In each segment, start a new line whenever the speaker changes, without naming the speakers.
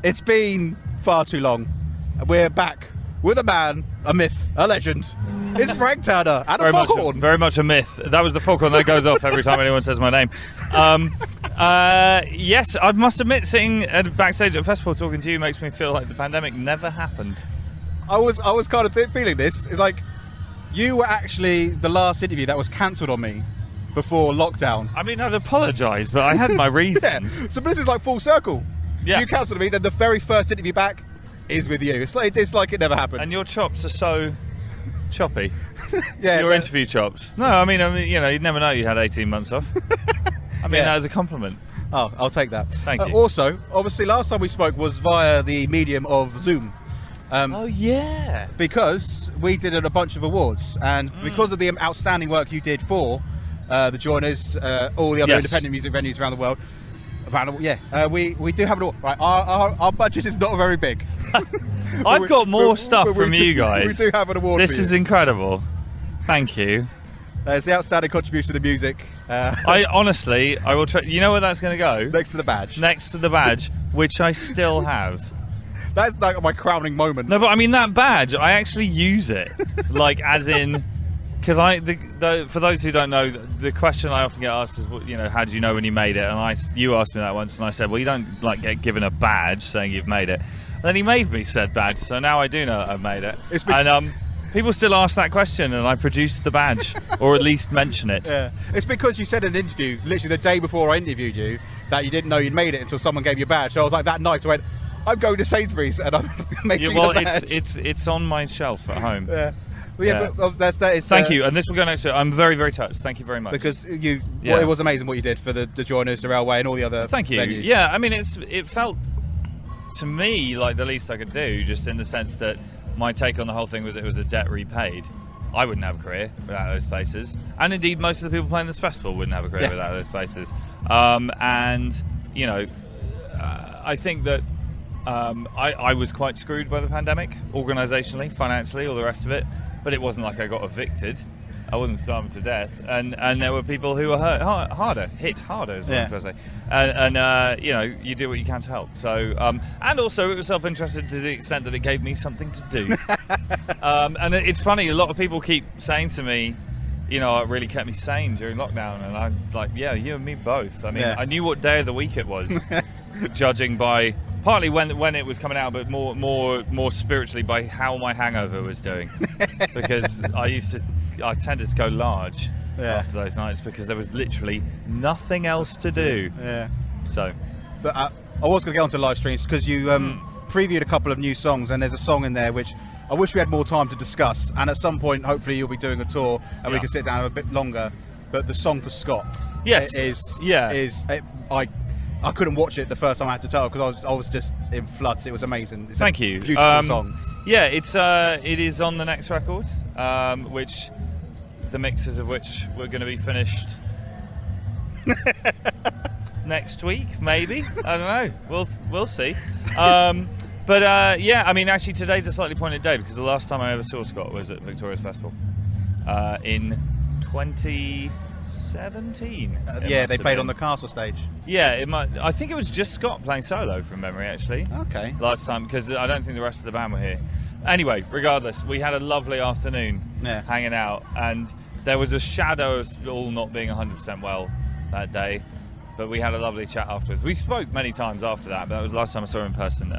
It's been far too long. We're back with a man, a myth, a legend. It's Frank Turner and a foghorn.
Very much a myth. That was the foghorn that goes off every time anyone says my name. Yes, I must admit, sitting backstage at a festival talking to you makes me feel like the pandemic never happened.
I was kind of feeling this. It's like you were actually the last interview that was cancelled on me before lockdown.
I mean, I'd apologise, but I had my reasons.
Yeah. So this is like full circle.
Yeah.
You cancelled me, then the very first interview back is with you. It's like it never happened.
And your chops are so choppy.
Yeah,
your interview chops. No, I mean, you know, you'd never know you had 18 months off. I mean,
Yeah.
that was a compliment.
Oh, I'll take that.
Thank you.
Also, obviously, last time we spoke was via the medium of Zoom.
Oh, yeah.
Because we did a bunch of awards, and because of the outstanding work you did for the Joiners, all the other
Yes.
independent music venues around the world, we do have an award. Right, our budget is not very big.
I've got more stuff
but we
from
do-
you guys.
We do have an award.
This
for
is
you.
incredible. Thank you.
It's the outstanding contribution to music.
I honestly, I will try. You know where that's going to go?
Next to the badge.
Next to the badge, which I still have.
That's like my crowning moment.
No, but I mean that badge, I actually use it, like as in, because for those who don't know, the question I often get asked is, you know, how do you know when you made it? And you asked me that once, and I said, well, you don't like get given a badge saying you've made it. Then he made me said badge, so now I do know I've made it. And people still ask that question, and I produced the badge, or at least mention it.
Yeah, it's because you said in an interview, literally the day before I interviewed you, that you didn't know you'd made it until someone gave you a badge. So I was like, that night I went, I'm going to Sainsbury's and I'm making a badge.
it's on my shelf at home.
Yeah. Well, yeah, but that is.
Thank you, and this will go next to it. I'm very, very touched. Thank you very much.
Because it was amazing what you did for the Joiners, the Railway, and all the other
Thank you.
venues.
Yeah, I mean, it felt to me like the least I could do, just in the sense that my take on the whole thing was it was a debt repaid. I wouldn't have a career without those places, and indeed most of the people playing this festival wouldn't have a career without those places. And you know, I think that I was quite screwed by the pandemic, organisationally, financially, all the rest of it. But it wasn't like I got evicted. I wasn't starving to death, and there were people who were hit harder, is what I'm trying to say. And you know, you do what you can to help. So, and also it was self-interested to the extent that it gave me something to do. And it's funny, a lot of people keep saying to me, you know, it really kept me sane during lockdown, and I'm like, yeah, you and me both. I mean, I knew what day of the week it was, judging by partly when it was coming out, but more spiritually by how my hangover was doing, because I tended to go large after those nights because there was literally nothing else to do.
Yeah.
So,
but I was going to get onto live streams because you previewed a couple of new songs, and there's a song in there which I wish we had more time to discuss. And at some point, hopefully, you'll be doing a tour and we can sit down a bit longer. But the song for Scott, I couldn't watch it the first time I had to tell because I was just in floods. It was amazing. It's
Thank you.
Beautiful song.
Yeah, it is on the next record, which the mixes of which were going to be finished next week, maybe. I don't know. We'll see. But yeah, I mean, actually, today's a slightly pointed day because the last time I ever saw Scott was at Victoria's Festival in 2017.
Yeah, they played on the Castle stage.
Yeah, I think it was just Scott playing solo from memory, actually.
Okay.
Last time, because I don't think the rest of the band were here. Anyway, regardless, we had a lovely afternoon hanging out, and there was a shadow of all not being 100% well that day, but we had a lovely chat afterwards. We spoke many times after that, but that was the last time I saw him in person.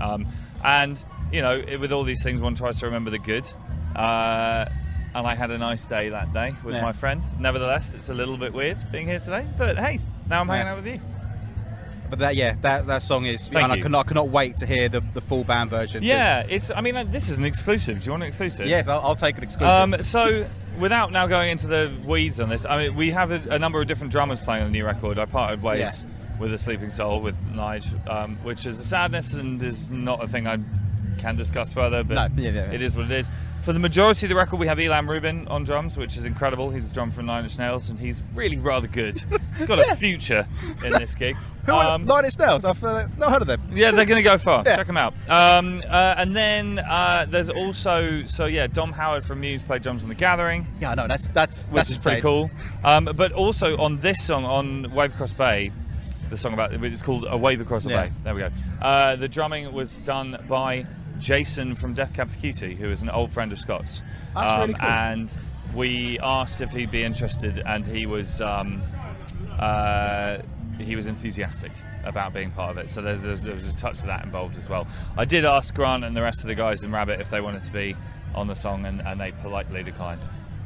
And, you know, with all these things, one tries to remember the good. And I had a nice day that day with my friend. Nevertheless, it's a little bit weird being here today, but hey, now I'm hanging out with you.
But that song is, and I cannot wait to hear the full band version.
Yeah, this is an exclusive. Do you want an exclusive?
Yes, I'll take an exclusive.
So, without now going into the weeds on this, I mean, we have a number of different drummers playing on the new record. I parted ways with A Sleeping Soul, with Nige, which is a sadness and is not a thing I can discuss further, but it is what it is. For the majority of the record, we have Elam Rubin on drums, which is incredible. He's a drummer from Nine Inch Nails, and he's really rather good. He's got a future in this gig.
Nine Inch Nails? I've not heard of them.
Yeah, they're going to go far. Check them out. And then there's also, Dom Howard from Muse played drums on The Gathering.
Yeah, I know, which
is pretty cool. But also on this song, on Wave Across Bay, the song about it's called A Wave Across the
Yeah.
Bay. There we go. The drumming was done by Jason from Death Cab for Cutie, who is an old friend of Scott's.
That's really cool.
And we asked if he'd be interested, and he was enthusiastic about being part of it. So there was a touch of that involved as well. I did ask Grant and the rest of the guys in Rabbit if they wanted to be on the song, and they politely declined.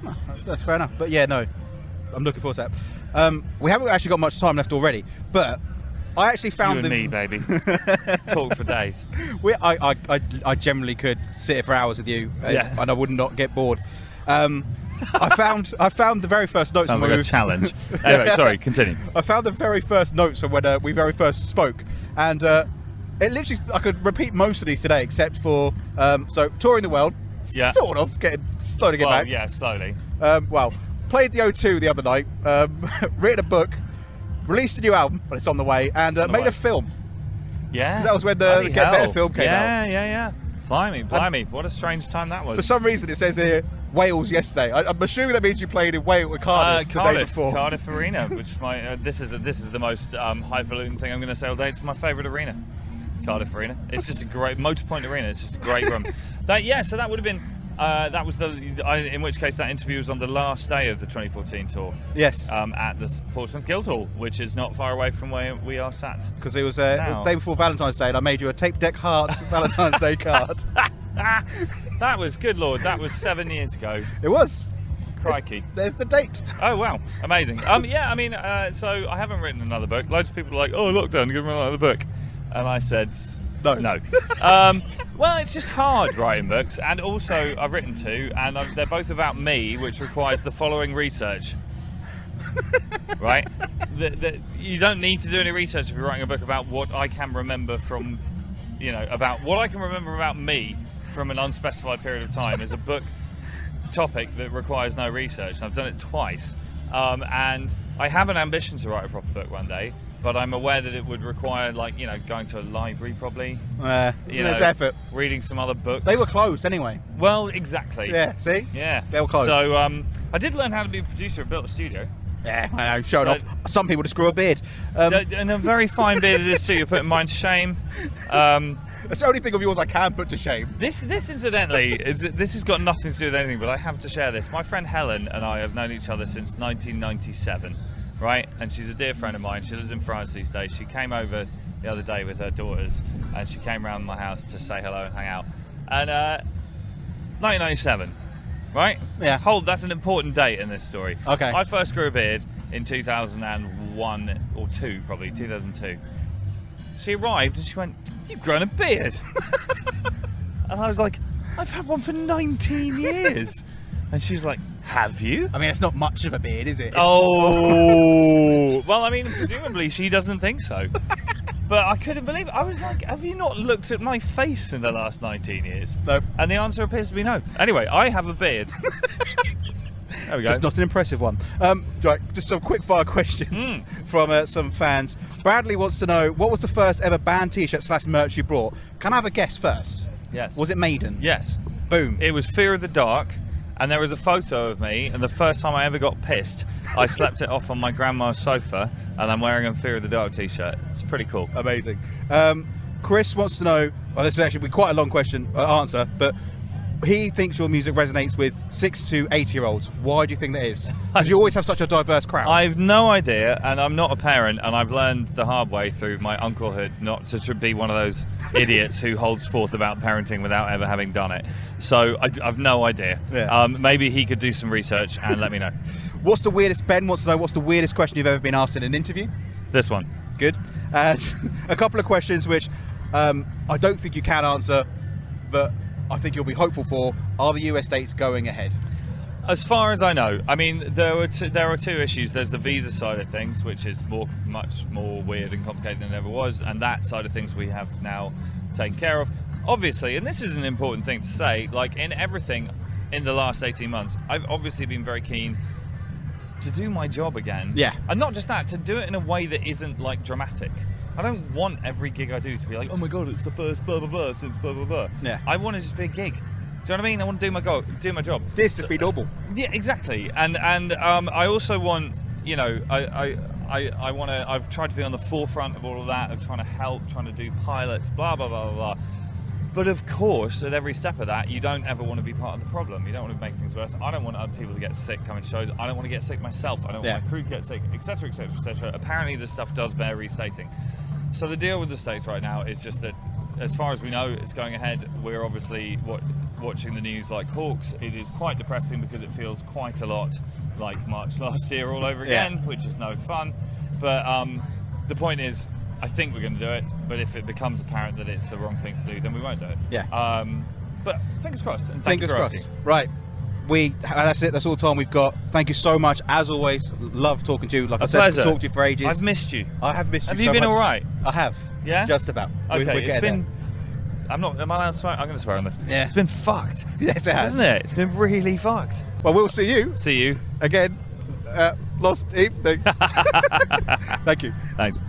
Oh, that's fair enough. But yeah, no, I'm looking forward to that. We haven't actually got much time left already, but I actually found
You and me, baby. Talk for days.
I generally could sit here for hours with you,
Yeah.
and I would not get bored. I found the very first notes.
Sounds
from
like
when
a challenge. Anyway, sorry, continue.
I found the very first notes from when we very first spoke, and it literally, I could repeat most of these today, except for so touring the world,
Yeah.
sort of slowly get
Well,
back.
yeah, slowly.
Well, played the O2 the other night, written a book, released a new album, but it's on the way, and
on the
made
way.
a film.
Yeah.
That was when the
Bloody
Get Better
hell.
film came out.
Yeah. Blimey. What a strange time that was.
For some reason, it says here Wales yesterday. I'm assuming that means you played in Wales, Cardiff, the day before.
Cardiff Arena, which is my this is the most highfalutin thing I'm going to say all day. It's my favourite arena, Cardiff Arena. It's just a great Motorpoint Arena. It's just a great room. So that would have been that was in which case that interview was on the last day of the 2014 tour.
Yes,
At the Portsmouth Guildhall, which is not far away from where we are sat.
because it was the day before Valentine's Day, and I made you a tape deck heart Valentine's Day card.
That was good, Lord. That was 7 years ago.
It was.
Crikey.
There's the date.
Oh wow, amazing. So I haven't written another book. Loads of people are like, oh, lockdown, give me another book, and I said no. Well, it's just hard writing books, and also I've written two, and they're both about me, which requires the following research. Right? You don't need to do any research if you're writing a book about what I can remember from, about what I can remember about me from an unspecified period of time. Is a book topic that requires no research, and I've done it twice. And I have an ambition to write a proper book one day, but I'm aware that it would require, going to a library probably.
There's effort.
Reading some other books.
They were closed anyway.
Well, exactly.
Yeah, see?
Yeah.
They were closed.
So I did learn how to be a producer at Built a Studio.
Yeah, I know, showing off. Some people just grew a beard.
And a very fine beard it is too. You're putting mine to shame.
That's the only thing of yours I can put to shame.
This incidentally, this has got nothing to do with anything, but I have to share this. My friend Helen and I have known each other since 1997, right? And she's a dear friend of mine. She lives in France these days. She came over the other day with her daughters, and she came round my house to say hello and hang out. And 1997, right?
Yeah.
That's an important date in this story.
Okay.
I first grew a beard in 2001 or 2, probably 2002. She arrived and she went, "You've grown a beard." And I was like, "I've had one for 19 years." And she's like, "Have you?"
I mean, it's not much of a beard, is it?
Oh, well, I mean, presumably she doesn't think so. But I couldn't believe it. I was like, "Have you not looked at my face in the last 19 years?"
No.
And the answer appears to be no. Anyway, I have a beard. There we go.
Just not an impressive one. Right, just some quick fire questions from some fans. Bradley wants to know, what was the first ever band t-shirt / merch you brought? Can I have a guess first?
Yes.
Was it Maiden?
Yes.
Boom.
It was Fear of the Dark, and there was a photo of me, and the first time I ever got pissed, I slept it off on my grandma's sofa, and I'm wearing a Fear of the Dark t-shirt. It's pretty cool.
Amazing. Chris wants to know, well, this is actually quite a long question answer, but he thinks your music resonates with 6 to 8-year-olds. Why do you think that is? Because you always have such a diverse crowd.
I've no idea, and I'm not a parent, and I've learned the hard way through my unclehood not to be one of those idiots who holds forth about parenting without ever having done it. So I've no idea.
Yeah.
Maybe he could do some research and let me know.
What's the weirdest, Ben wants to know, what's the weirdest question you've ever been asked in an interview?
This one.
Good. And a couple of questions which I don't think you can answer, but I think you'll be hopeful for. Are the US dates going ahead?
As far as I know, I mean, there are two issues. There's the visa side of things, which is much more weird and complicated than it ever was, and that side of things we have now taken care of. Obviously, and this is an important thing to say, like in everything in the last 18 months, I've obviously been very keen to do my job again.
Yeah.
And not just that, to do it in a way that isn't like dramatic. I don't want every gig I do to be like, oh my god, it's the first blah blah blah since blah blah blah.
Yeah.
I want to just be a gig. Do you know what I mean? I want to do my job.
This to be normal.
Yeah, exactly. And I also want, I I've tried to be on the forefront of all of that, of trying to help, trying to do pilots, blah blah blah blah blah. But of course, at every step of that, you don't ever want to be part of the problem. You don't want to make things worse. I don't want other people to get sick coming to shows. I don't want to get sick myself. I don't want my crew to get sick, etc., etc., etc. Apparently, this stuff does bear restating. So the deal with the States right now is just that, as far as we know, it's going ahead. We're obviously watching the news like hawks. It is quite depressing because it feels quite a lot like March last year all over again, which is no fun. But the point is, I think we're going to do it, but if it becomes apparent that it's the wrong thing to do, then we won't do it.
Yeah.
But fingers crossed, and thank you for asking.
Right. That's it. That's all the time we've got. Thank you so much. As always, love talking to you. Like I said,
pleasure.
I've talked to you for ages.
I've missed you.
I have missed you
Have
so
you been
much.
all right?
I have.
Yeah?
Just about.
Okay,
We're
it's
getting
been... Am I allowed to swear? I'm going to swear on this.
Yeah.
It's been fucked.
Yes, it has.
Isn't it? It's been really fucked.
Well, we'll see you
See you.
again. Lost evening. Thank you.
Thanks.